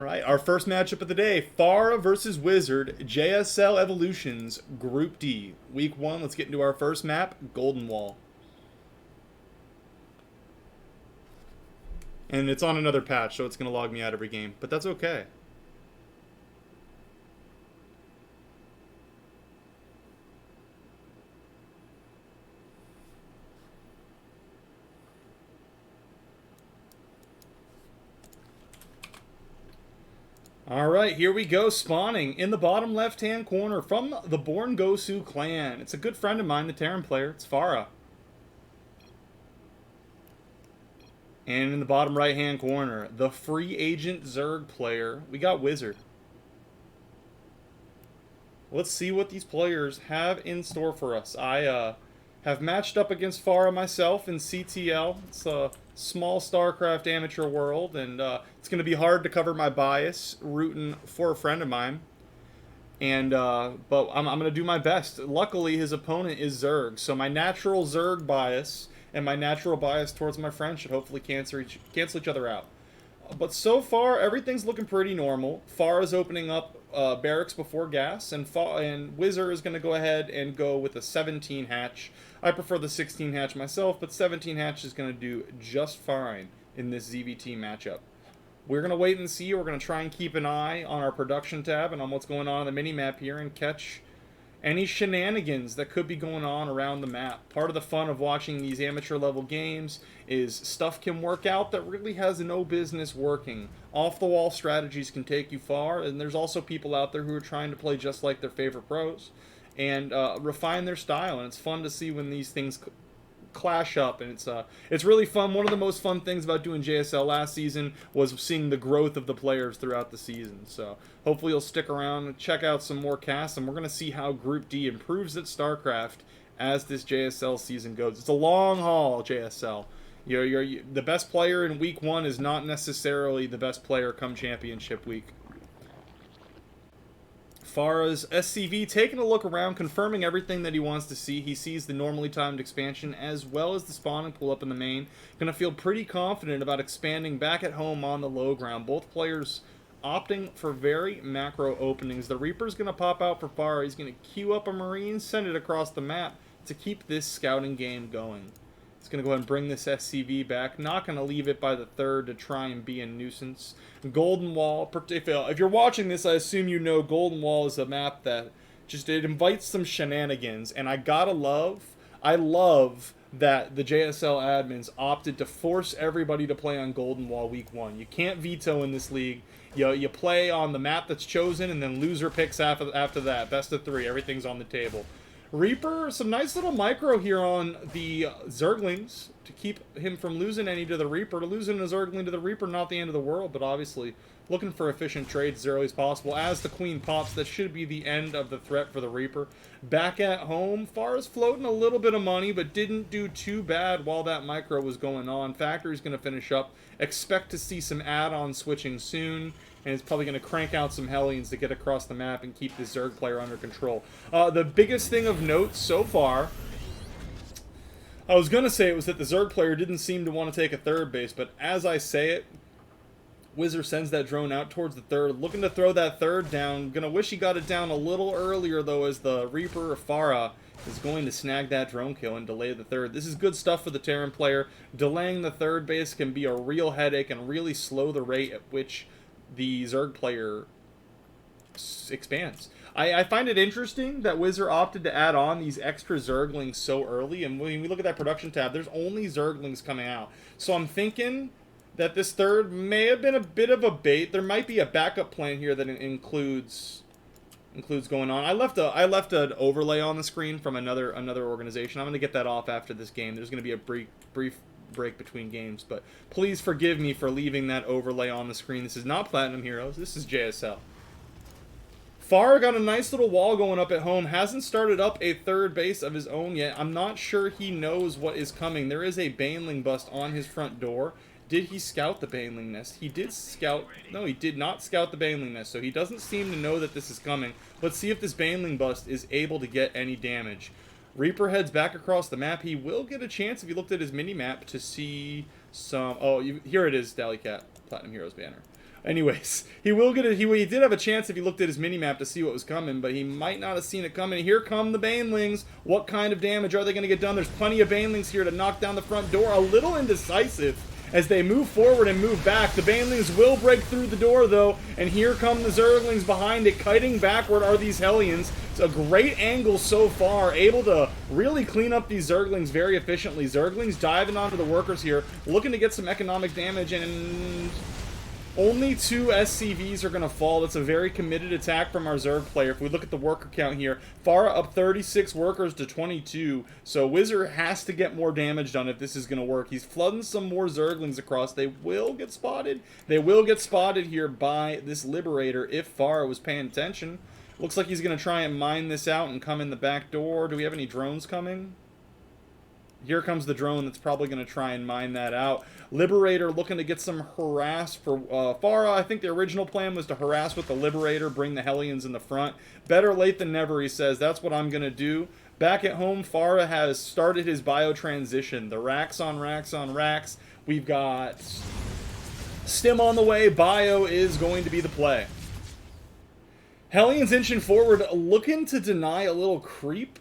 All right, our first matchup of the day, Fara versus Wizard, JSL Evolutions, Group D. Week 1, let's get into our first map, Golden Wall. And it's on another patch, so it's going to log me out every game, but that's okay. Alright, here we go, spawning in the bottom left-hand corner from the Born Gosu clan. It's a good friend of mine, the Terran player. It's Fara. And in the bottom right-hand corner, the free agent Zerg player, we got Wizzer. Let's see what these players have in store for us. I have matched up against Fara myself in CTL. It's a small StarCraft amateur world, and it's going to be hard to cover my bias rooting for a friend of mine. And but I'm going to do my best. Luckily, his opponent is Zerg, so my natural Zerg bias and my natural bias towards my friend should hopefully cancel each other out. But so far, everything's looking pretty normal. Fara's opening up barracks before gas, and Wizzer is going to go ahead and go with a 17 hatch. I prefer the 16 hatch myself, but 17 hatch is going to do just fine in this ZVT matchup. We're going to wait and see. We're going to try and keep an eye on our production tab and on what's going on the mini-map here and catch any shenanigans that could be going on around the map. Part of the fun of watching these amateur level games is stuff can work out that really has no business working. Off the wall strategies can take you far, and there's also people out there who are trying to play just like their favorite pros and refine their style, and it's fun to see when these things clash up, and it's really fun. One of the most fun things about doing JSL last season was seeing the growth of the players throughout the season. So hopefully you'll stick around and check out some more casts, and we're going to see how Group D improves at StarCraft as this JSL season goes. It's a long haul, JSL. The best player in week 1 is not necessarily the best player come championship week. Fara's SCV taking a look around, confirming everything that he wants to see. He sees the normally timed expansion as well as the spawn and pull up in the main. Gonna feel pretty confident about expanding back at home on the low ground. Both players opting for very macro openings. The Reaper's gonna pop out for Fara. He's gonna queue up a Marine, send it across the map to keep this scouting game going. He's going to go ahead and bring this SCV back. Not going to leave it by the third to try and be a nuisance. Golden Wall, if you're watching this, I assume you know Golden Wall is a map that it invites some shenanigans. And I love that the JSL admins opted to force everybody to play on Golden Wall week 1. You can't veto in this league. You play on the map that's chosen, and then loser picks after that. Best of 3. Everything's on the table. Reaper, some nice little micro here on the Zerglings to keep him from losing any to the Reaper. Losing a Zergling to the Reaper, not the end of the world, but obviously looking for efficient trades as early as possible. As the Queen pops, that should be the end of the threat for the Reaper. Back at home, Fara's floating a little bit of money, but didn't do too bad while that micro was going on. Factory's going to finish up. Expect to see some add-on switching soon. And it's probably going to crank out some Hellions to get across the map and keep this Zerg player under control. The biggest thing of note so far, I was going to say it was that the Zerg player didn't seem to want to take a third base, but as I say it, Wizzer sends that drone out towards the third, looking to throw that third down. Gonna wish he got it down a little earlier, though, as the Reaper or Fara is going to snag that drone kill and delay the third. This is good stuff for the Terran player. Delaying the third base can be a real headache and really slow the rate at which the Zerg player expands. I find it interesting that Wizzer opted to add on these extra Zerglings so early, and when we look at that production tab, there's only Zerglings coming out. So I'm thinking that this third may have been a bit of a bait. There might be a backup plan here that includes going on. I left an overlay on the screen from another organization. I'm going to get that off after this game. There's going to be a brief break between games, but please forgive me for leaving that overlay on the screen. This is not Platinum Heroes. This is JSL. Fara got a nice little wall going up at home. Hasn't started up a third base of his own yet. I'm not sure he knows what is coming. There is a Baneling bust on his front door. Did he scout the Baneling nest? He did scout. No, he did not scout the Baneling nest, so he doesn't seem to know that this is coming. Let's see if this Baneling bust is able to get any damage. Reaper heads back across the map. He will get a chance, if you looked at his mini-map, to see some... Oh, here it is, Dally Cat, Platinum Heroes banner. Anyways, he will get it. He did have a chance if he looked at his mini-map to see what was coming, but he might not have seen it coming. Here come the Banelings. What kind of damage are they going to get done? There's plenty of Banelings here to knock down the front door. A little indecisive as they move forward and move back. The Banelings will break through the door, though, and here come the Zerglings behind it. Kiting backward are these Hellions. It's a great angle so far, able to really clean up these Zerglings very efficiently. Zerglings diving onto the workers here, looking to get some economic damage, and only 2 SCVs are going to fall. That's a very committed attack from our Zerg player. If we look at the worker count here, Fara up 36 workers to 22. So Wizzer has to get more damage done if this is going to work. He's flooding some more Zerglings across. They will get spotted. They will get spotted here by this Liberator if Fara was paying attention. Looks like he's going to try and mine this out and come in the back door. Do we have any drones coming? Here comes the drone that's probably going to try and mine that out. Liberator looking to get some harass for Fara. I think the original plan was to harass with the Liberator, bring the Hellions in the front. Better late than never, he says. That's what I'm going to do. Back at home, Fara has started his bio transition. The racks on racks on racks. We've got Stim on the way. Bio is going to be the play. Hellions inching forward, looking to deny a little creep.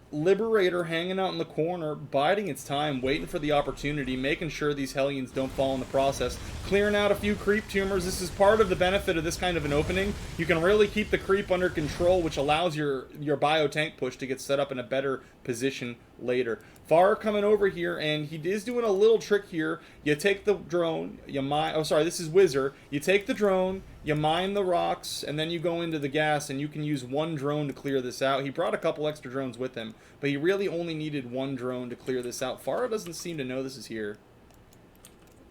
Liberator hanging out in the corner, biding its time, waiting for the opportunity, making sure these Hellions don't fall in the process, clearing out a few creep tumors. This is part of the benefit of this kind of an opening. You can really keep the creep under control, which allows your bio tank push to get set up in a better position later. Far coming over here, and he is doing a little trick here. You take the drone, you mine... Oh, sorry, this is Wizzer. You take the drone, you mine the rocks, and then you go into the gas, and you can use 1 drone to clear this out. He brought a couple extra drones with him, but he really only needed 1 drone to clear this out. Fara doesn't seem to know this is here.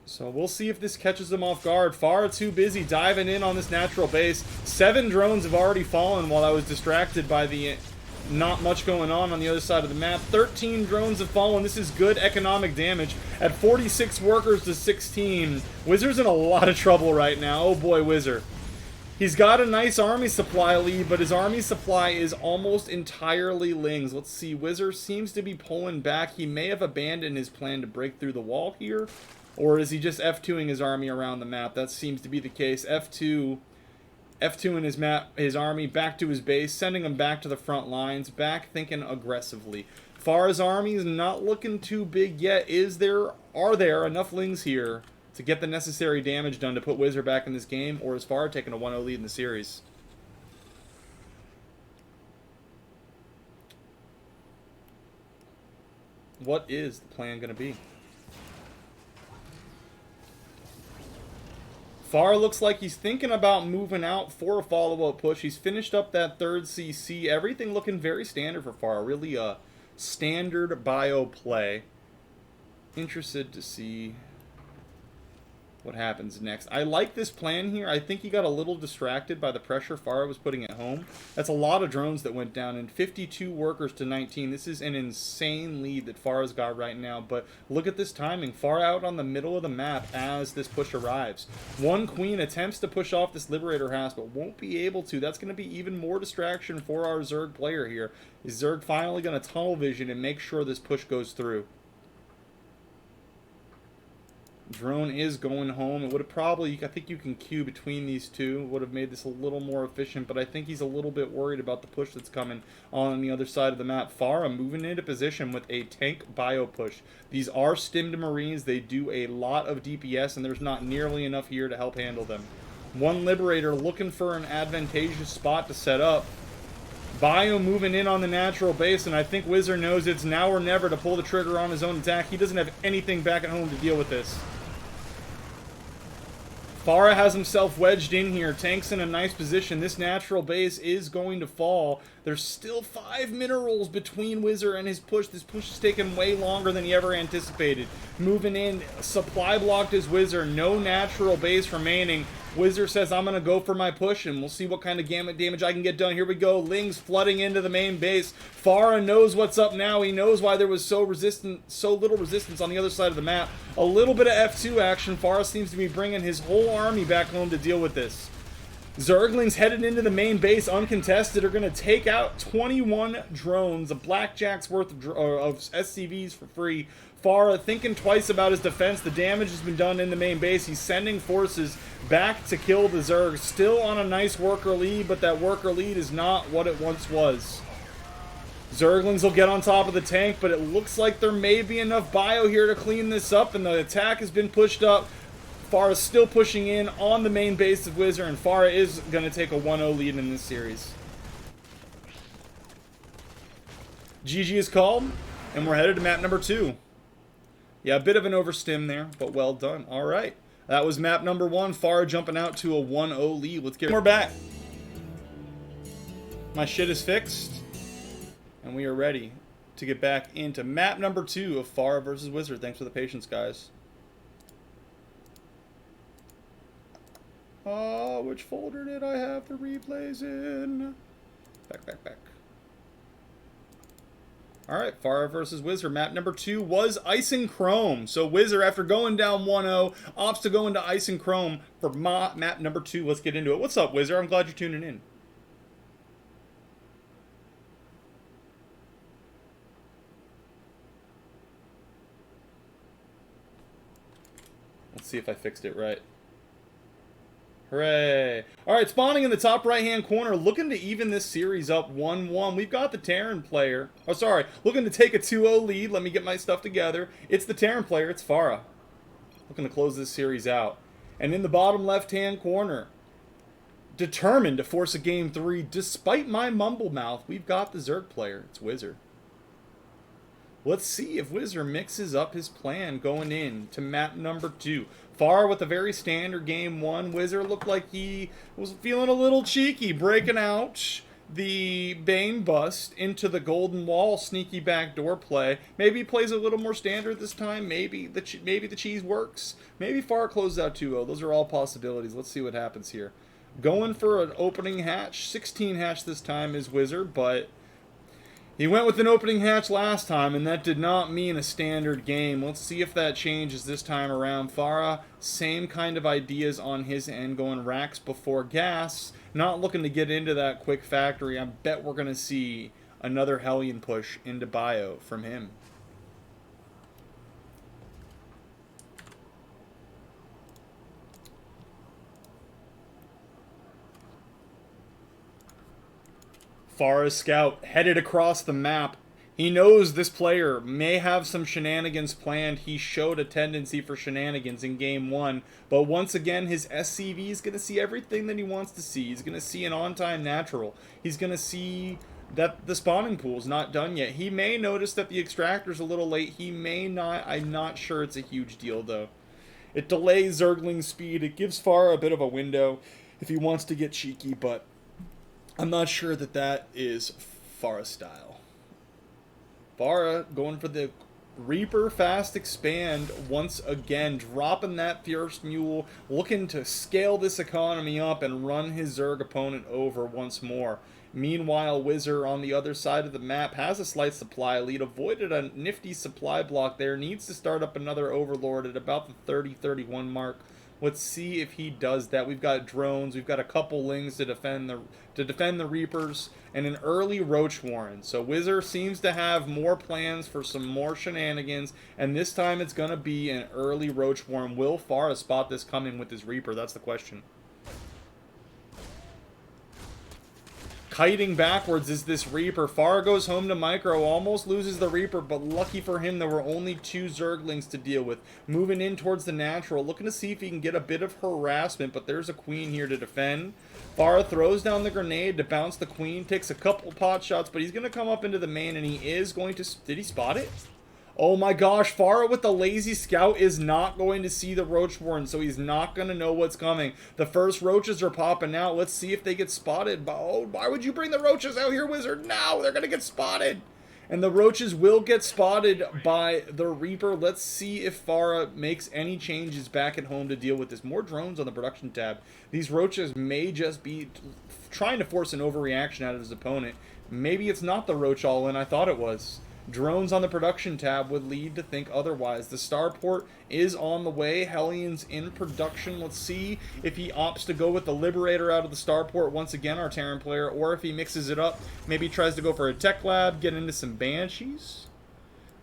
So we'll see if this catches them off guard. Fara too busy diving in on this natural base. 7 drones have already fallen while I was distracted by the... not much going on the other side of the map. 13 drones have fallen. This is good economic damage. At 46 workers to 16. Wizzer's in a lot of trouble right now. Oh boy, Wizzer. He's got a nice army supply lead, but his army supply is almost entirely Lings. Let's see. Wizzer seems to be pulling back. He may have abandoned his plan to break through the wall here. Or is he just F2ing his army around the map? That seems to be the case. F2 in his army back to his base, sending him back to the front lines, back thinking aggressively. Fara's army is not looking too big yet. Are there enough Lings here to get the necessary damage done to put Wizzer back in this game, or is Fara taking a 1-0 lead in the series? What is the plan going to be? Fara looks like he's thinking about moving out for a follow-up push. He's finished up that 3rd CC. Everything looking very standard for Fara. Really a standard bio play. Interested to see what happens next. I like this plan here. I think he got a little distracted by the pressure Fara was putting at home. That's a lot of drones that went down, and 52 workers to 19. This is an insane lead that Fara's got right now, but look at this timing. Fara out on the middle of the map as this push arrives. 1 queen attempts to push off this Liberator house, but won't be able to. That's going to be even more distraction for our Zerg player here. Is Zerg finally going to tunnel vision and make sure this push goes through? Drone is going home. It would have probably, I think you can queue between these two. Would have made this a little more efficient, but I think he's a little bit worried about the push that's coming on the other side of the map. Fara moving into position with a tank bio push. These are stimmed Marines. They do a lot of DPS, and there's not nearly enough here to help handle them. 1 Liberator looking for an advantageous spot to set up. Bio moving in on the natural base, and I think Wizzer knows it's now or never to pull the trigger on his own attack. He doesn't have anything back at home to deal with this. Fara has himself wedged in here. Tank's in a nice position. This natural base is going to fall. There's still 5 minerals between Wizzer and his push. This push is taking way longer than he ever anticipated. Moving in, supply blocked his Wizzer. No natural base remaining. Wizzer says, I'm going to go for my push, and we'll see what kind of gamut damage I can get done. Here we go. Lings flooding into the main base. Fara knows what's up now. He knows why there was so little resistance on the other side of the map. A little bit of F2 action. Fara seems to be bringing his whole army back home to deal with this. Zerglings headed into the main base uncontested are going to take out 21 drones, a blackjack's worth of SCVs for free. Fara thinking twice about his defense. The damage has been done in the main base. He's sending forces back to kill the Zerg. Still on a nice worker lead, but that worker lead is not what it once was. Zerglings will get on top of the tank, but it looks like there may be enough bio here to clean this up, and the attack has been pushed up. Fara's still pushing in on the main base of Wizzer, and Fara is going to take a 1-0 lead in this series. GG is called, and we're headed to map number 2. Yeah, a bit of an overstim there, but well done. All right. That was map number 1. Fara jumping out to a 1-0 lead. Let's get... We're back. My shit is fixed, and we are ready to get back into map number 2 of Fara versus Wizzer. Thanks for the patience, guys. Which folder did I have the replays in? Back. Alright, Fara versus Wizzer. Map number 2 was Ice and Chrome. So Wizzer, after going down 1-0, opts to go into Ice and Chrome for map number 2. Let's get into it. What's up, Wizzer? I'm glad you're tuning in. Let's see if I fixed it right. Hooray. Alright, spawning in the top right-hand corner, looking to even this series up 1-1. We've got the Terran player. Oh, sorry. Looking to take a 2-0 lead. Let me get my stuff together. It's the Terran player. It's Fara. Looking to close this series out. And in the bottom left-hand corner, determined to force a game 3, despite my mumble mouth, we've got the Zerg player. It's Wizzer. Let's see if Wizzer mixes up his plan going in to map number 2. Fara with a very standard game 1. Wizzer looked like he was feeling a little cheeky, breaking out the Bane bust into the Golden Wall sneaky backdoor play. Maybe he plays a little more standard this time. Maybe the cheese works. Maybe Fara closes out 2-0. Those are all possibilities. Let's see what happens here. Going for an opening hatch. 16 hatch this time is Wizzer, but he went with an opening hatch last time, and that did not mean a standard game. Let's see if that changes this time around. Fara, same kind of ideas on his end, going racks before gas. Not looking to get into that quick factory. I bet we're going to see another Hellion push into bio from him. Fara's scout headed across the map. He knows this player may have some shenanigans planned. He showed a tendency for shenanigans in game 1. But once again, his SCV is going to see everything that he wants to see. He's going to see an on-time natural. He's going to see that the spawning pool's not done yet. He may notice that the extractor's a little late. He may not. I'm not sure it's a huge deal, though. It delays Zergling's speed. It gives Fara a bit of a window if he wants to get cheeky, but I'm not sure that that is Fara's style. Fara going for the Reaper fast expand once again, dropping that Fierce Mule, looking to scale this economy up and run his Zerg opponent over once more. Meanwhile, Wizzer on the other side of the map has a slight supply lead, avoided a nifty supply block there, needs to start up another Overlord at about the 30-31 mark. Let's see if he does that. We've got drones. We've got a couple lings to defend the Reapers, and an early Roach Warren. So Wizzer seems to have more plans for some more shenanigans, and this time it's going to be an early Roach Warren. Will Fara spot this coming with his Reaper? That's the question. Kiting backwards is this Reaper. Fara goes home to micro, almost loses the Reaper, but lucky for him there were only 2 Zerglings to deal with. Moving in towards the natural, looking to see if he can get a bit of harassment, but there's a Queen here to defend. Fara throws down the grenade to bounce the Queen, takes a couple pot shots, but he's going to come up into the main, and he is going to... Did he spot it? Oh my gosh, Fara with the lazy scout is not going to see the Roach Warren, so he's not going to know what's coming. The first roaches are popping out. Let's see if they get spotted. Oh, why would you bring the roaches out here, Wizard? No, they're going to get spotted. And the roaches will get spotted by the Reaper. Let's see if Fara makes any changes back at home to deal with this. More drones on the production tab. These roaches may just be trying to force an overreaction out of his opponent. Maybe it's not the roach all-in I thought it was. Drones on the production tab would lead to think otherwise. The starport is on the way. Hellions in production. Let's see if he opts to go with the Liberator out of the starport once again, our Terran player, or if he mixes it up. Maybe tries to go for a Tech Lab, get into some Banshees.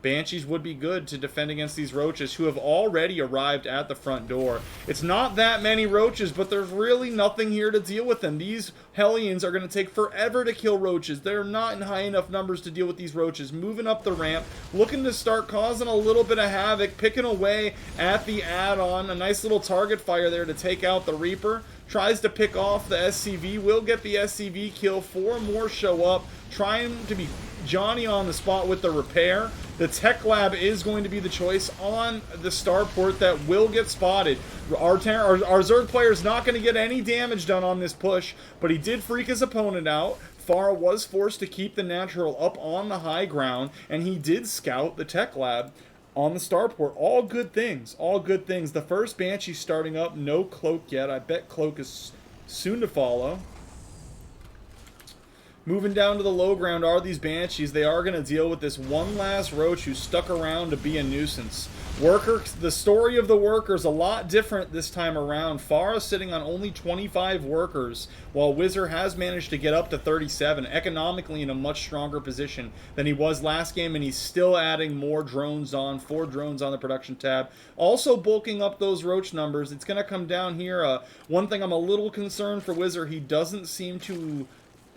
Banshees would be good to defend against these roaches who have already arrived at the front door. It's not that many roaches, but there's really nothing here to deal with them. These Hellions are going to take forever to kill roaches. They're not in high enough numbers to deal with these roaches. Moving up the ramp, looking to start causing a little bit of havoc, picking away at the add-on. A nice little target fire there to take out the Reaper. Tries to pick off the SCV, will get the SCV kill. 4 more show up, trying to be Johnny on the spot with the repair. The Tech Lab is going to be the choice on the starport that will get spotted. Our Zerg player is not going to get any damage done on this push, but he did freak his opponent out. Fara was forced to keep the natural up on the high ground, and he did scout the Tech Lab on the starport. All good things. All good things. The first Banshee starting up. No Cloak yet. I bet Cloak is soon to follow. Moving down to the low ground are these Banshees. They are going to deal with this one last Roach who stuck around to be a nuisance. The story of the workers a lot different this time around. Fara sitting on only 25 workers, while Wizzer has managed to get up to 37, economically in a much stronger position than he was last game, and he's still adding more drones on, 4 drones on the production tab. Also bulking up those Roach numbers. It's going to come down here. One thing I'm a little concerned for Wizzer, he doesn't seem to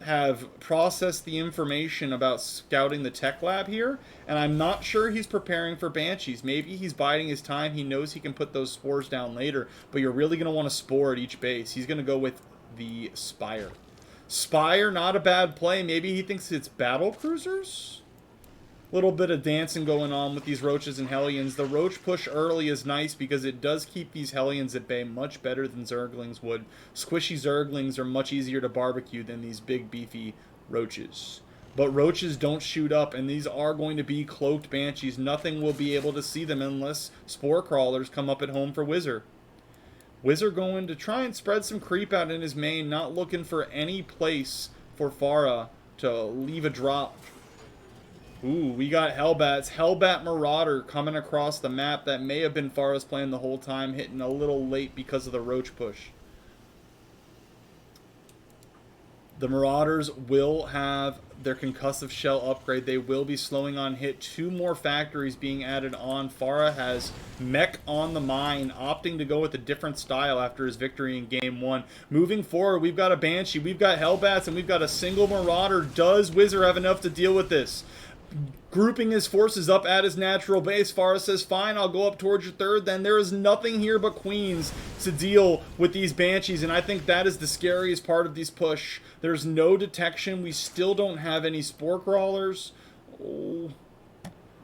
have processed the information about scouting the Tech Lab here, and I'm not sure he's preparing for Banshees. Maybe he's biding his time. He knows he can put those spores down later, but you're really going to want to spore at each base. He's going to go with the Spire. Spire, not a bad play. Maybe he thinks it's battle cruisers? Little bit of dancing going on with these Roaches and Hellions. The Roach push early is nice because it does keep these Hellions at bay much better than Zerglings would. Squishy Zerglings are much easier to barbecue than these big beefy Roaches. But Roaches don't shoot up, and these are going to be cloaked Banshees. Nothing will be able to see them unless Spore Crawlers come up at home for Wizzer. Wizzer going to try and spread some creep out in his main, not looking for any place for Fara to leave a drop. Ooh, we got Hellbats. Hellbat Marauder coming across the map. That may have been Fara's plan the whole time, hitting a little late because of the Roach push. The Marauders will have their concussive shell upgrade. They will be slowing on hit. 2 more factories being added on. Fara has Mech on the mine, opting to go with a different style after his victory in Game 1. Moving forward, we've got a Banshee, we've got Hellbats, and we've got a single Marauder. Does Wizzer have enough to deal with this? Grouping his forces up at his natural base, Fara says, fine, I'll go up towards your third. Then there is nothing here but Queens to deal with these Banshees, and I think that is the scariest part of these push. There's no detection. We still don't have any Spore Crawlers. Oh.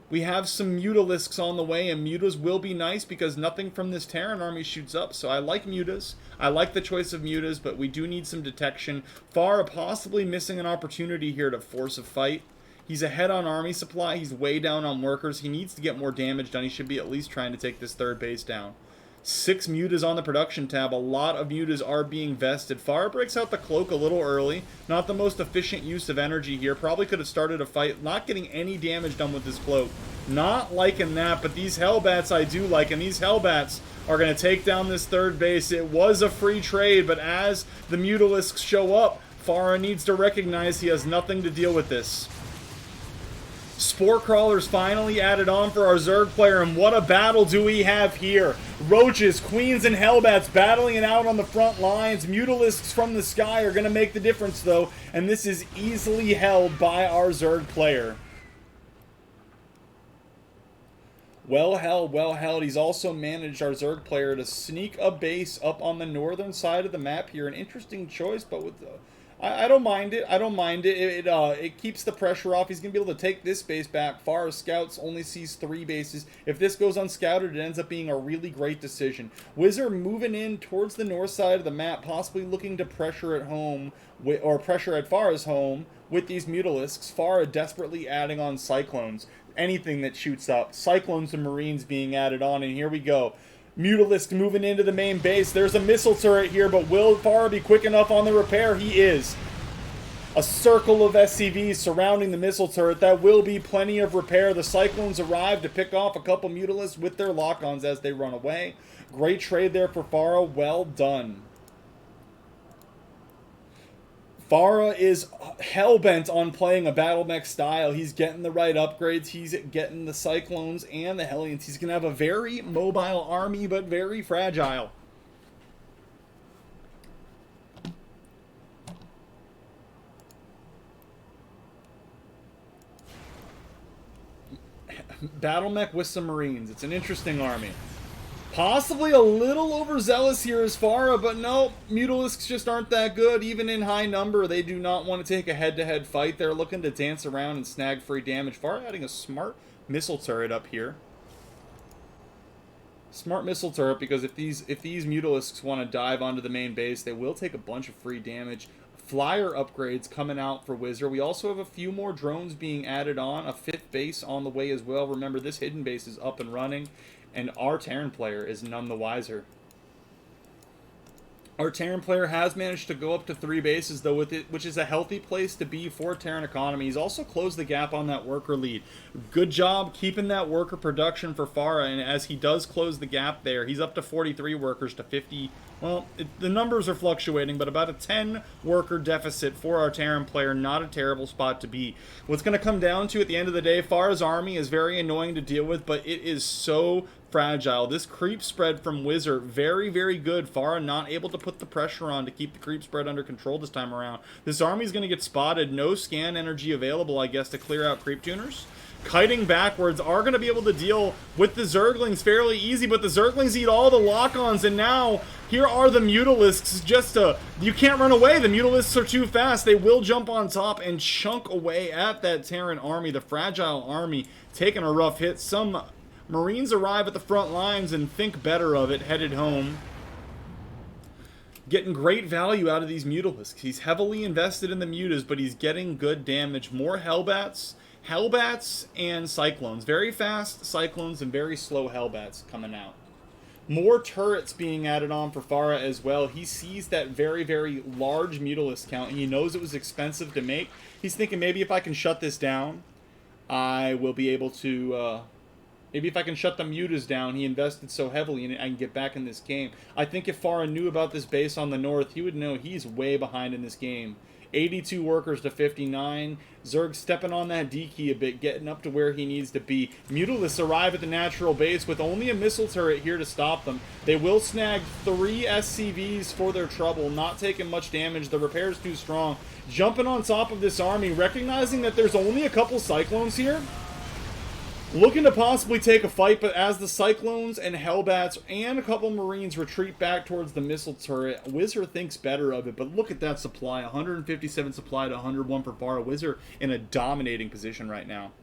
We have some Mutalisks on the way, and Mutas will be nice because nothing from this Terran army shoots up. So I like Mutas. I like the choice of Mutas, but we do need some detection. Fara possibly missing an opportunity here to force a fight. He's ahead on army supply. He's way down on workers. He needs to get more damage done. He should be at least trying to take this third base down. 6 Mutas on the production tab. A lot of Mutas are being vested. Fara breaks out the Cloak a little early. Not the most efficient use of energy here. Probably could have started a fight. Not getting any damage done with this Cloak. Not liking that, but these Hellbats I do like. And these Hellbats are going to take down this third base. It was a free trade, but as the Mutalisks show up, Fara needs to recognize he has nothing to deal with this. Spore Crawlers finally added on for our Zerg player, and what a battle do we have here. Roaches, Queens, and Hellbats battling it out on the front lines. Mutalisks from the sky are going to make the difference, though, and this is easily held by our Zerg player. Well held. He's also managed our Zerg player to sneak a base up on the northern side of the map here. An interesting choice, but with I don't mind it. I don't mind it. It keeps the pressure off. He's going to be able to take this base back. Fara's scouts only sees 3 bases. If this goes unscouted, it ends up being a really great decision. Wizzer moving in towards the north side of the map, possibly looking to pressure at home, or pressure at Fara's home with these Mutalisks. Fara desperately adding on Cyclones. Anything that shoots up. Cyclones and Marines being added on, and here we go. Mutalisk moving into the main base. There's a missile turret here, but will Fara be quick enough on the repair? He is. A circle of SCVs surrounding the missile turret. That will be plenty of repair. The Cyclones arrive to pick off a couple Mutalisks with their lock-ons as they run away. Great trade there for Fara. Well done. Fara is hell-bent on playing a battle mech style. He's getting the right upgrades. He's getting the Cyclones and the Hellions. He's going to have a very mobile army, but very fragile. Battle mech with some Marines. It's an interesting army. Possibly a little overzealous here as Fara, but no, Mutalisks just aren't that good. Even in high number, they do not want to take a head-to-head fight. They're looking to dance around and snag free damage. Fara adding a smart missile turret up here. Smart missile turret, because if these Mutalisks want to dive onto the main base, they will take a bunch of free damage. Flyer upgrades coming out for Wizzer. We also have a few more drones being added on. A 5th base on the way as well. Remember, this hidden base is up and running, and our Terran player is none the wiser. Our Terran player has managed to go up to 3 bases, though, with it, which is a healthy place to be for Terran economy. He's also closed the gap on that worker lead. Good job keeping that worker production for Fara, and as he does close the gap there, he's up to 43 workers to 50. Well, the numbers are fluctuating, but about a 10 worker deficit for our Terran player. Not a terrible spot to be. What's going to come down to at the end of the day, Fara's army is very annoying to deal with, but it is so fragile. This creep spread from Wizzer, very, very good. Fara not able to put the pressure on to keep the creep spread under control this time around. This army's going to get spotted. No scan energy available, I guess, to clear out creep tuners. Kiting backwards are going to be able to deal with the Zerglings fairly easy, but the Zerglings eat all the lock-ons, and now here are the Mutalisks. You can't run away. The Mutalisks are too fast. They will jump on top and chunk away at that Terran army. The fragile army taking a rough hit. Some Marines arrive at the front lines and think better of it, headed home. Getting great value out of these Mutalisks. He's heavily invested in the Mutas, but he's getting good damage. More Hellbats and Cyclones. Very fast Cyclones and very slow Hellbats coming out. More turrets being added on for Fara as well. He sees that very, very large Mutalisk count, and he knows it was expensive to make. He's thinking, maybe if I can shut this down, I will be able to... maybe if I can shut the Mutas down. He invested so heavily in it, I can get back in this game. I think if Fara knew about this base on the north, he would know he's way behind in this game. 82 workers to 59. Zerg stepping on that D key a bit, getting up to where he needs to be. Mutalisks arrive at the natural base with only a missile turret here to stop them. They will snag 3 SCVs for their trouble, not taking much damage. The repair's too strong. Jumping on top of this army, recognizing that there's only a couple Cyclones here. Looking to possibly take a fight, but as the Cyclones and Hellbats and a couple Marines retreat back towards the missile turret, Wizzer thinks better of it. But look at that supply, 157 supply to 101 for Fara. Wizzer in a dominating position right now.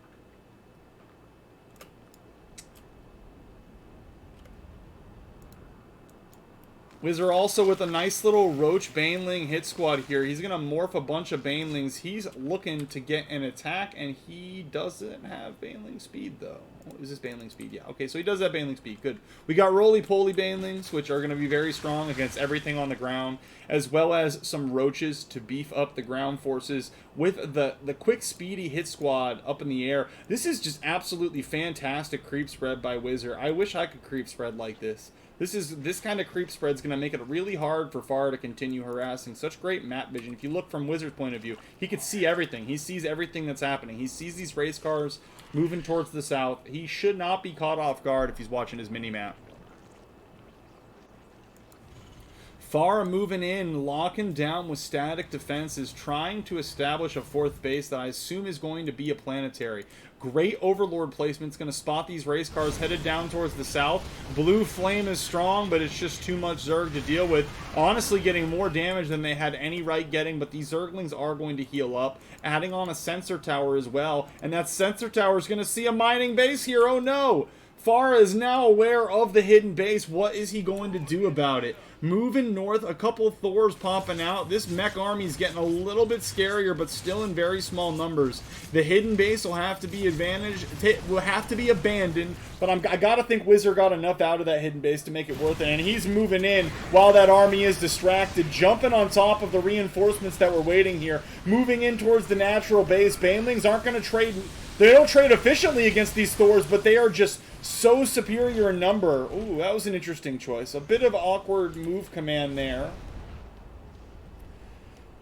Wizzer also with a nice little Roach Baneling hit squad here. He's going to morph a bunch of Banelings. He's looking to get an attack, and he doesn't have Baneling speed, though. Is this Baneling speed? Yeah. Okay, so he does have Baneling speed. Good. We got Roly-Poly Banelings, which are going to be very strong against everything on the ground, as well as some Roaches to beef up the ground forces with the quick, speedy hit squad up in the air. This is just absolutely fantastic creep spread by Wizzer. I wish I could creep spread like this. This kind of creep spread is going to make it really hard for Fara to continue harassing. Such great map vision. If you look from Wizzer's point of view, he could see everything. He sees everything that's happening. He sees these race cars moving towards the south. He should not be caught off guard if he's watching his mini-map. Fara moving in, locking down with static defenses, trying to establish a 4th base that I assume is going to be a planetary. Great Overlord placement. It's going to spot these race cars headed down towards the south. Blue Flame is strong, but it's just too much Zerg to deal with. Honestly, getting more damage than they had any right getting, but these Zerglings are going to heal up. Adding on a sensor tower as well, and that sensor tower is going to see a mining base here. Oh no! Fara is now aware of the hidden base. What is he going to do about it? moving north. A couple of Thors popping out. This mech army is getting a little bit scarier, but still in very small numbers. The hidden base will have to be abandoned, but I gotta think Wizzer got enough out of that hidden base to make it worth it, and he's moving in while that army is distracted, jumping on top of the reinforcements that were waiting here, moving in towards the natural base. Banelings aren't going to trade. They don't trade efficiently against these Thors, but they are just so superior in number. Ooh, that was an interesting choice. A bit of awkward move command there.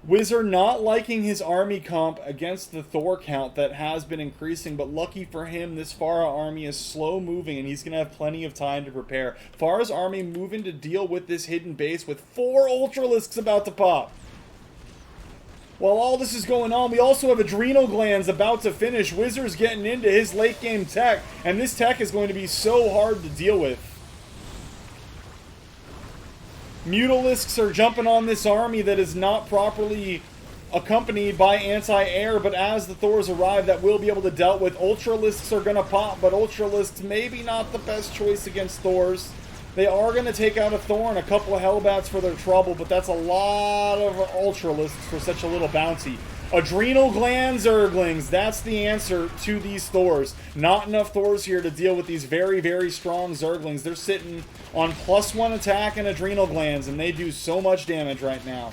Wizzer not liking his army comp against the Thor count that has been increasing, but lucky for him, this Fara army is slow moving and he's going to have plenty of time to prepare. Fara's army moving to deal with this hidden base with 4 Ultralisks about to pop. While all this is going on, we also have Adrenal Glands about to finish. Wizzer's getting into his late game tech, and this tech is going to be so hard to deal with. Mutalisks are jumping on this army that is not properly accompanied by anti-air, but as the Thors arrive, that will be able to dealt with. Ultralisks are going to pop, but Ultralisks maybe not the best choice against Thors. They are going to take out a Thor and a couple of Hellbats for their trouble, but that's a lot of Ultralisks for such a little bounty. Adrenal Gland Zerglings, that's the answer to these Thors. Not enough Thors here to deal with these very, very strong Zerglings. They're sitting on +1 attack and Adrenal Glands, and they do so much damage right now.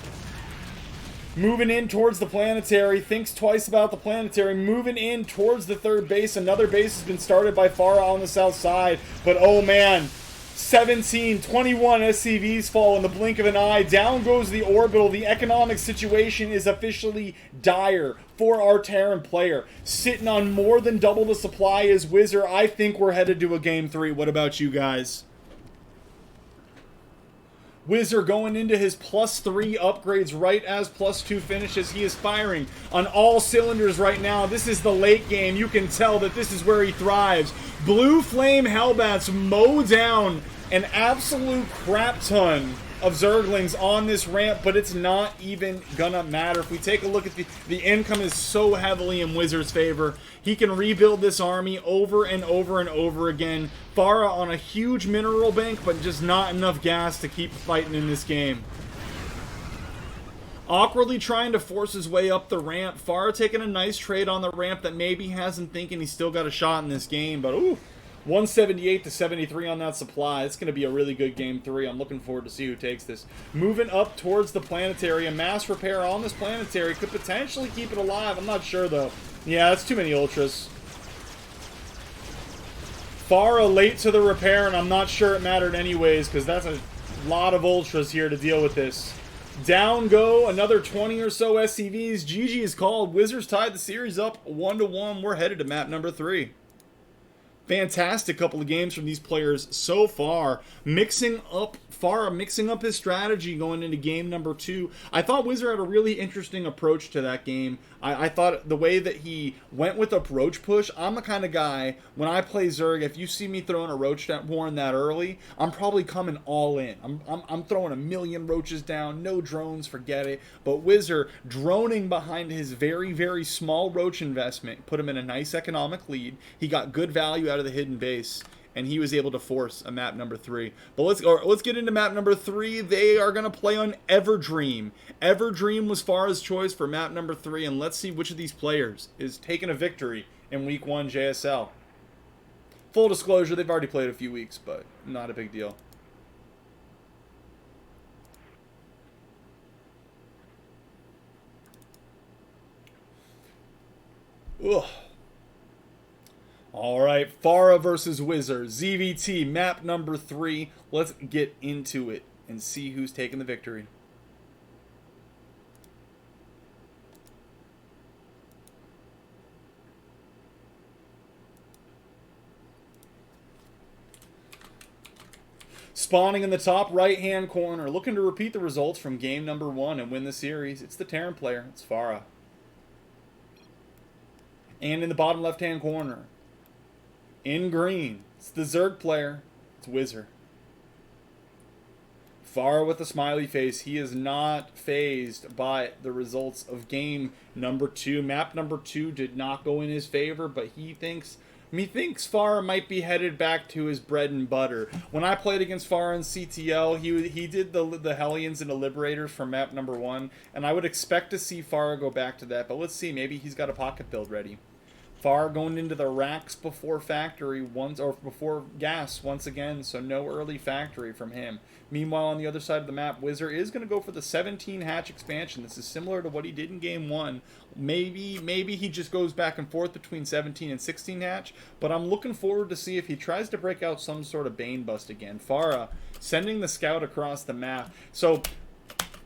Moving in towards the planetary, thinks twice about the planetary, moving in towards the third base. Another base has been started by Fara on the south side, but oh man, 17, 21 SCVs fall in the blink of an eye. Down goes the orbital. The economic situation is officially dire for our Terran player. Sitting on more than double the supply as Wizzer. I think we're headed to a Game 3. What about you guys? Wizzer going into his +3 upgrades right as +2 finishes. He is firing on all cylinders right now. This is the late game. You can tell that this is where he thrives. Blue Flame Hellbats mow down an absolute crap ton of Zerglings on this ramp, but it's not even gonna matter. If we take a look at the income is so heavily in Wizzer's favor. He can rebuild this army over and over and over again. Fara on a huge mineral bank, but just not enough gas to keep fighting in this game. Awkwardly trying to force his way up the ramp. Fara taking a nice trade on the ramp that maybe has him thinking he's still got a shot in this game, but ooh. 178 to 73 on that supply. It's going to be a really good Game 3. I'm looking forward to see who takes this. Moving up towards the planetary. A mass repair on this planetary could potentially keep it alive. I'm not sure, though. Yeah, that's too many Ultras. Fara late to the repair, and I'm not sure it mattered anyways, because that's a lot of Ultras here to deal with this. Down go another 20 or so SCVs. GG is called. Wizzer's tied the series up 1-1. We're headed to map number 3. Fantastic couple of games from these players so far. Fara mixing up his strategy going into game number 2. I thought Wizzer had a really interesting approach to that game. I thought the way that he went with a roach push, I'm the kind of guy, when I play Zerg, if you see me throwing a roach warren that early, I'm probably coming all in. I'm throwing a million roaches down, no drones, forget it. But Wizzer, droning behind his very, very small roach investment, put him in a nice economic lead. He got good value out of the hidden base, and he was able to force a map number 3. But let's get into map number 3. They are going to play on Everdream. Everdream was Fara's choice for map number 3, and let's see which of these players is taking a victory in Week 1 JSL. Full disclosure, they've already played a few weeks, but not a big deal. Ugh. Alright, Fara versus Wizzer. ZVT, map number 3. Let's get into it and see who's taking the victory. Spawning in the top right-hand corner, looking to repeat the results from game number 1 and win the series. It's the Terran player, it's Fara. And in the bottom left-hand corner, in green, it's the Zerg player, it's Wizzer. Fara with a smiley face. He is not fazed by the results of game number 2. Map number 2 did not go in his favor, but he thinks Methinks Fara might be headed back to his bread and butter. When I played against Fara in CTL, he did the Hellions and the Liberators for map number 1, and I would expect to see Fara go back to that, but let's see, maybe he's got a pocket build ready. Fara going into the racks before factory once, or before gas once again, so no early factory from him. Meanwhile, on the other side of the map, Wizzer is going to go for the 17 hatch expansion. This is similar to what he did in game 1. Maybe he just goes back and forth between 17 and 16 hatch, but I'm looking forward to see if he tries to break out some sort of Bane bust again. Fara sending the scout across the map. So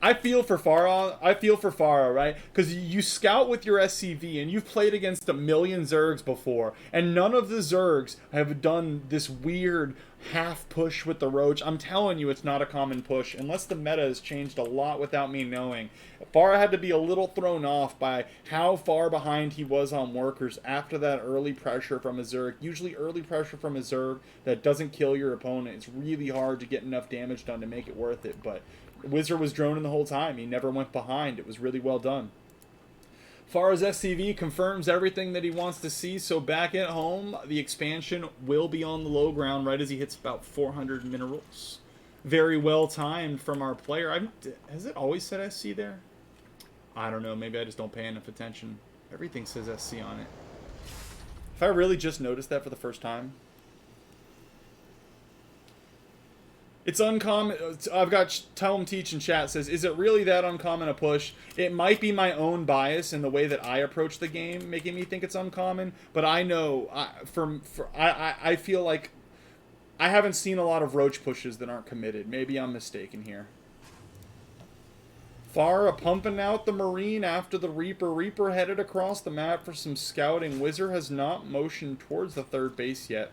I feel for Fara, right? Because you scout with your SCV, and you've played against a million Zergs before, and none of the Zergs have done this weird half push with the Roach. I'm telling you, it's not a common push, unless the meta has changed a lot without me knowing. Fara had to be a little thrown off by how far behind he was on workers after that early pressure from a Zerg. Usually early pressure from a Zerg that doesn't kill your opponent. It's really hard to get enough damage done to make it worth it, but Wizzer was droning the whole time. He never went behind. It was really well done. Fara's SCV confirms everything that he wants to see, so back at home, the expansion will be on the low ground right as he hits about 400 minerals. Very well timed from our player. Has it always said SC there? I don't know. Maybe I just don't pay enough attention. Everything says SC on it. If I really just noticed that for the first time. It's uncommon. I've got Tell 'em Teach in chat says, is it really that uncommon a push? It might be my own bias in the way that I approach the game making me think it's uncommon, but I know I feel like I haven't seen a lot of Roach pushes that aren't committed. Maybe I'm mistaken here. Fara pumping out the Marine after the Reaper. Reaper headed across the map for some scouting. Wizzer has not motioned towards the third base yet.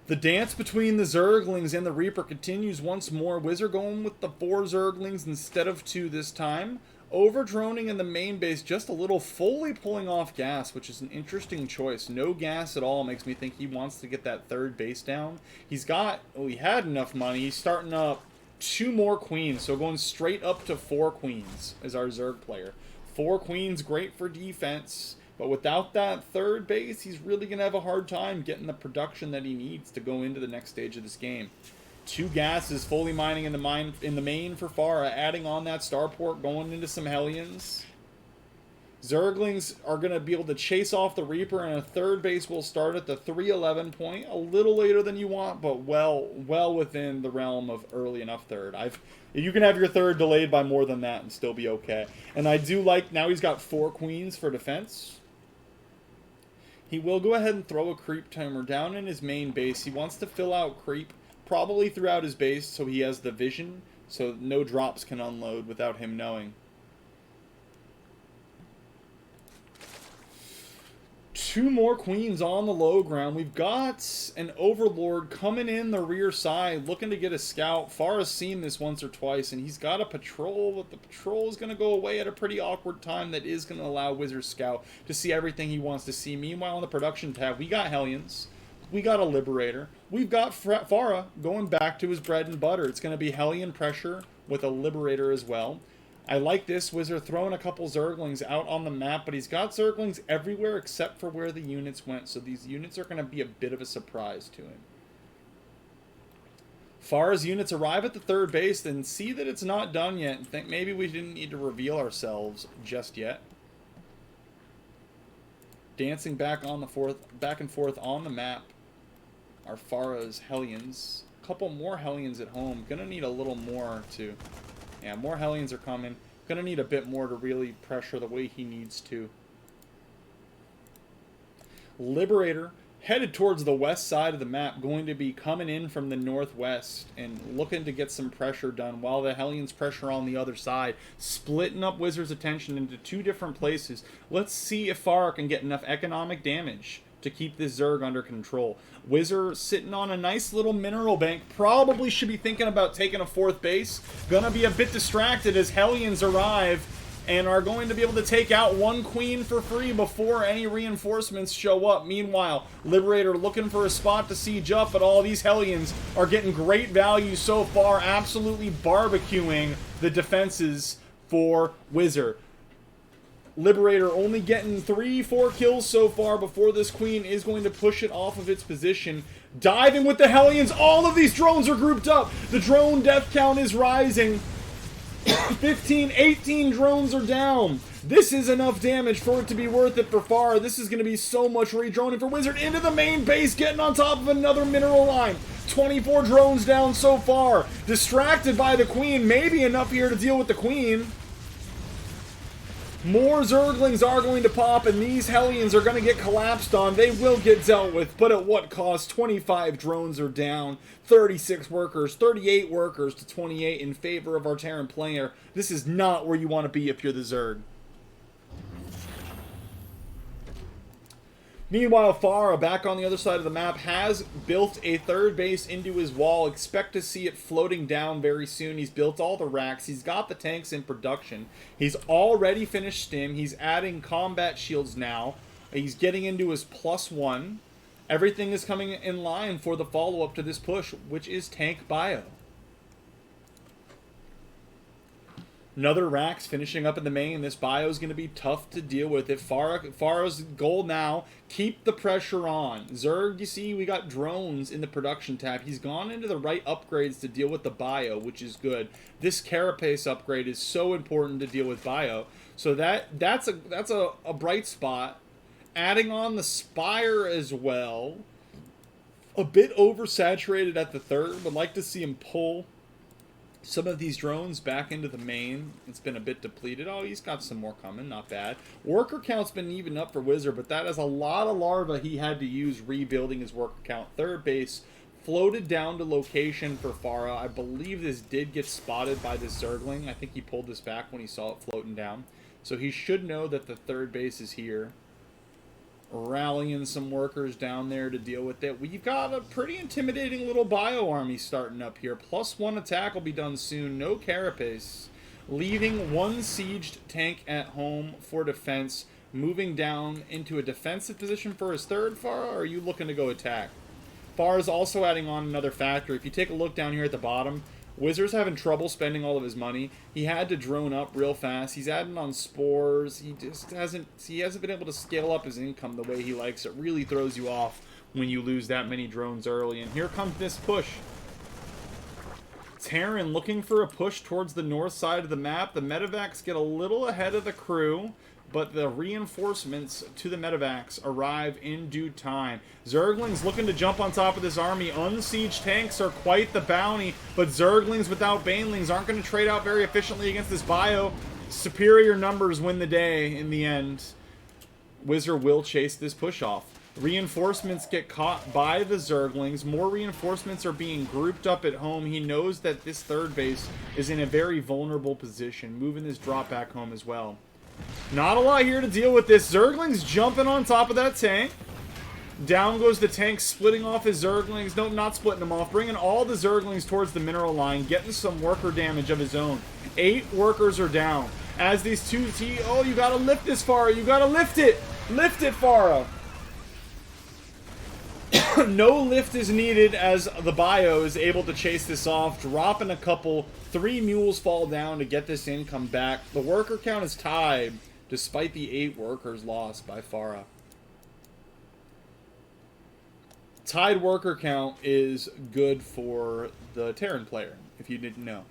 The dance between the Zerglings and the Reaper continues once more. Wizzer going with the 4 Zerglings instead of 2 this time. Over-droning in the main base just a little, fully pulling off gas, which is an interesting choice. No gas at all makes me think he wants to get that third base down. He had enough money. He's starting up 2 more queens, so going straight up to 4 queens as our Zerg player. 4 queens, great for defense. But without that third base, he's really going to have a hard time getting the production that he needs to go into the next stage of this game. 2 gases fully mining in the main for Fara, adding on that starport, going into some Hellions. Zerglings are going to be able to chase off the Reaper, and a third base will start at the 311 point. A little later than you want, but well within the realm of early enough third. You can have your third delayed by more than that and still be okay. And I do like, now he's got 4 queens for defense. He will go ahead and throw a creep timer down in his main base. He wants to fill out creep, probably throughout his base, so he has the vision, so no drops can unload without him knowing. 2 more queens on the low ground. We've got an Overlord coming in the rear side, looking to get a scout. Fara's seen this once or twice, and he's got a patrol, but the patrol is going to go away at a pretty awkward time that is going to allow Wizzer Scout to see everything he wants to see. Meanwhile, on the production tab, we got Hellions. We got a Liberator. We've got Fara going back to his bread and butter. It's going to be Hellion pressure with a Liberator as well. I like this. Wizzer throwing a couple Zerglings out on the map, but he's got Zerglings everywhere except for where the units went, so these units are going to be a bit of a surprise to him. Fara's units arrive at the third base and see that it's not done yet and think maybe we didn't need to reveal ourselves just yet. Dancing back and forth on the map are Fara's Hellions. A couple more Hellions at home. Gonna need a little more to... Yeah, more Hellions are coming. Gonna need a bit more to really pressure the way he needs to. Liberator headed towards the west side of the map, going to be coming in from the northwest and looking to get some pressure done while the Hellions pressure on the other side, splitting up Wizzer's attention into 2 different places. Let's see if Fara can get enough economic damage to keep this Zerg under control. Wizzer sitting on a nice little mineral bank. Probably should be thinking about taking a 4th base. Gonna be a bit distracted as Hellions arrive and are going to be able to take out 1 queen for free before any reinforcements show up. Meanwhile, Liberator looking for a spot to siege up, but all these Hellions are getting great value so far, absolutely barbecuing the defenses for Wizzer. Liberator only getting 3-4 kills so far before this queen is going to push it off of its position. Diving with the Hellions. All of these drones are grouped up. The drone death count is rising. 15, 18 drones are down. This is enough damage for it to be worth it for Fara. This is going to be so much redroning for Wizard. Into the main base, getting on top of another mineral line. 24 drones down so far. Distracted by the queen. Maybe enough here to deal with the queen. More Zerglings are going to pop, and these Hellions are going to get collapsed on. They will get dealt with, but at what cost? 25 drones are down, 36 workers, 38 workers to 28 in favor of our Terran player. This is not where you want to be if you're the Zerg. Meanwhile, Fara, back on the other side of the map, has built a third base into his wall. Expect to see it floating down very soon. He's built all the racks. He's got the tanks in production. He's already finished stim. He's adding combat shields now. He's getting into his +1. Everything is coming in line for the follow-up to this push, which is tank bio. Another Rax finishing up in the main. This bio is going to be tough to deal with. If Fara's goal now, keep the pressure on. Zerg, you see, we got drones in the production tab. He's gone into the right upgrades to deal with the bio, which is good. This Carapace upgrade is so important to deal with bio. So that's a bright spot. Adding on the Spire as well. A bit oversaturated at the third. Would like to see him pull some of these drones back into the main. It's been a bit depleted. Oh, he's got some more coming. Not bad. Worker count's been even up for Wizzer, but that is a lot of larva he had to use rebuilding his worker count. Third base floated down to location for Fara. I believe this did get spotted by this Zergling. I think he pulled this back when he saw it floating down. So he should know that the third base is here. Rallying some workers down there to deal with it. We've got a pretty intimidating little bio army starting up here. +1 attack will be done soon. No Carapace. Leaving one sieged tank at home for defense. Moving down into a defensive position for his third Fara, or are you looking to go attack? Fara's also adding on another factor. If you take a look down here at the bottom, Wizzer's having trouble spending all of his money. He had to drone up real fast. He's adding on spores. He hasn't been able to scale up his income the way he likes. It really throws you off when you lose that many drones early. And here comes this push. Terran looking for a push towards the north side of the map. The medevacs get a little ahead of the crew, but the reinforcements to the medevacs arrive in due time. Zerglings looking to jump on top of this army. Unsieged tanks are quite the bounty, but Zerglings without Banelings aren't going to trade out very efficiently against this bio. Superior numbers win the day in the end. Wizzer will chase this push off. Reinforcements get caught by the Zerglings. More reinforcements are being grouped up at home. He knows that this third base is in a very vulnerable position, moving his drop back home as well. Not a lot here to deal with this. Zerglings jumping on top of that tank. Down goes the tank, splitting off his Zerglings. Nope, not splitting them off. Bringing all the Zerglings towards the mineral line. Getting some worker damage of his own. 8 workers are down. As these two... Oh, you gotta lift this, Fara. You gotta lift it. Lift it, Fara. No lift is needed as the bio is able to chase this off. Dropping a couple. 3 mules fall down to get this income back. The worker count is tied, despite the 8 workers lost by Fara. Tied worker count is good for the Terran player, if you didn't know.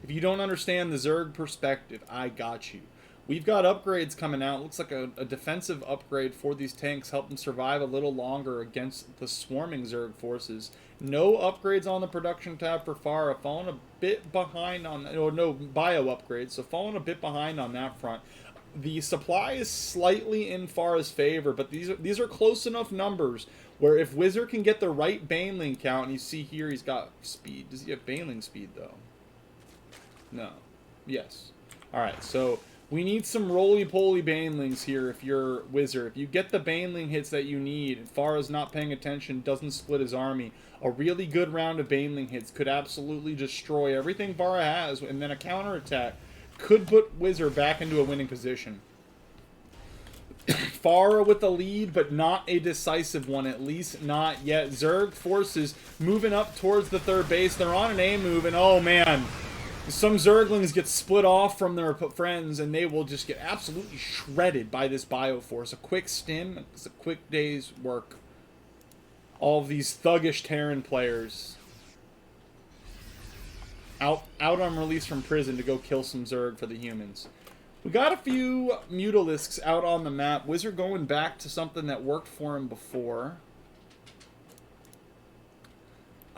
If you don't understand the Zerg perspective, I got you. We've got upgrades coming out. Looks like a defensive upgrade for these tanks. Help them survive a little longer against the swarming Zerg forces. No upgrades on the production tab for Fara. Falling a bit behind on... Or no bio upgrades, so falling a bit behind on that front. The supply is slightly in Fara's favor, but these are close enough numbers where if Wizzer can get the right Baneling count, and you see here he's got speed. Does he have Baneling speed, though? No. Yes. Alright, so... We need some roly-poly Banelings here if you're Wizzer. If you get the Baneling hits that you need, and Fara's not paying attention, doesn't split his army, a really good round of Baneling hits could absolutely destroy everything Fara has, and then a counterattack could put Wizzer back into a winning position. Fara with the lead, but not a decisive one, at least not yet. Zerg forces moving up towards the third base. They're on an A move, and oh man... Some Zerglings get split off from their friends, and they will just get absolutely shredded by this Bioforce. A quick stim, it's a quick day's work. All of these thuggish Terran players out on release from prison to go kill some Zerg for the humans. We got a few Mutalisks out on the map. Wizzer going back to something that worked for him before.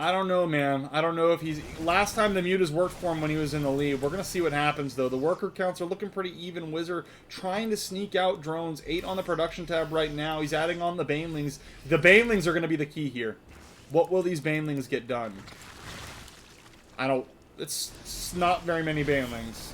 I don't know, man. I don't know if he's... Last time the Mutas worked for him when he was in the lead. We're going to see what happens, though. The worker counts are looking pretty even. Wizzer trying to sneak out drones. 8 on the production tab right now. He's adding on the Banelings. The Banelings are going to be the key here. What will these Banelings get done? I don't... It's not very many Banelings.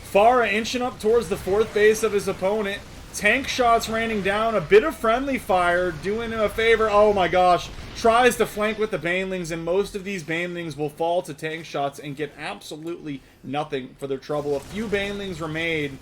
Fara inching up towards the 4th base of his opponent. Tank shots raining down. A bit of friendly fire doing him a favor. Oh my gosh. Tries to flank with the Banelings, and most of these Banelings will fall to tank shots and get absolutely nothing for their trouble. A few Banelings remain.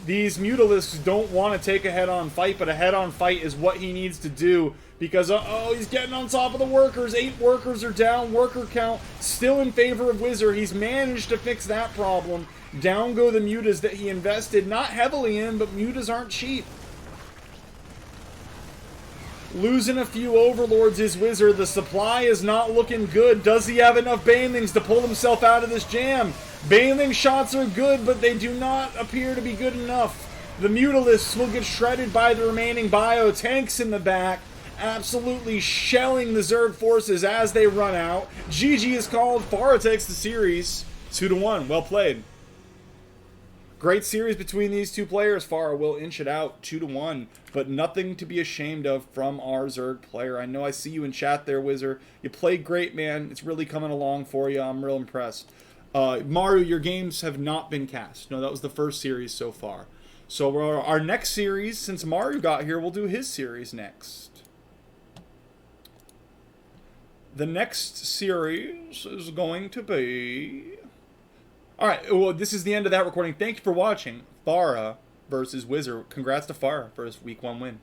These Mutalisks don't want to take a head-on fight, but a head-on fight is what he needs to do because, uh-oh, he's getting on top of the workers. 8 workers are down. Worker count still in favor of Wizzer. He's managed to fix that problem. Down go the Mutas that he invested not heavily in, but Mutas aren't cheap. Losing a few Overlords is Wizzer. The supply is not looking good. Does he have enough Banelings to pull himself out of this jam? Baneling shots are good, but they do not appear to be good enough. The Mutalisks will get shredded by the remaining bio. Tanks in the back, absolutely shelling the Zerg forces as they run out. GG is called. Fara takes the series 2-1. Well played. Great series between these two players. Fara will inch it out 2-1, but nothing to be ashamed of from our Zerg player. I know I see you in chat there, Wizzer. You played great, man. It's really coming along for you. I'm real impressed. Maru, your games have not been cast. No, that was the first series so far. So our next series, since Maru got here, we'll do his series next. The next series is going to be... Alright, well, this is the end of that recording. Thank you for watching. Fara versus Wizzer. Congrats to Fara for his week 1 win.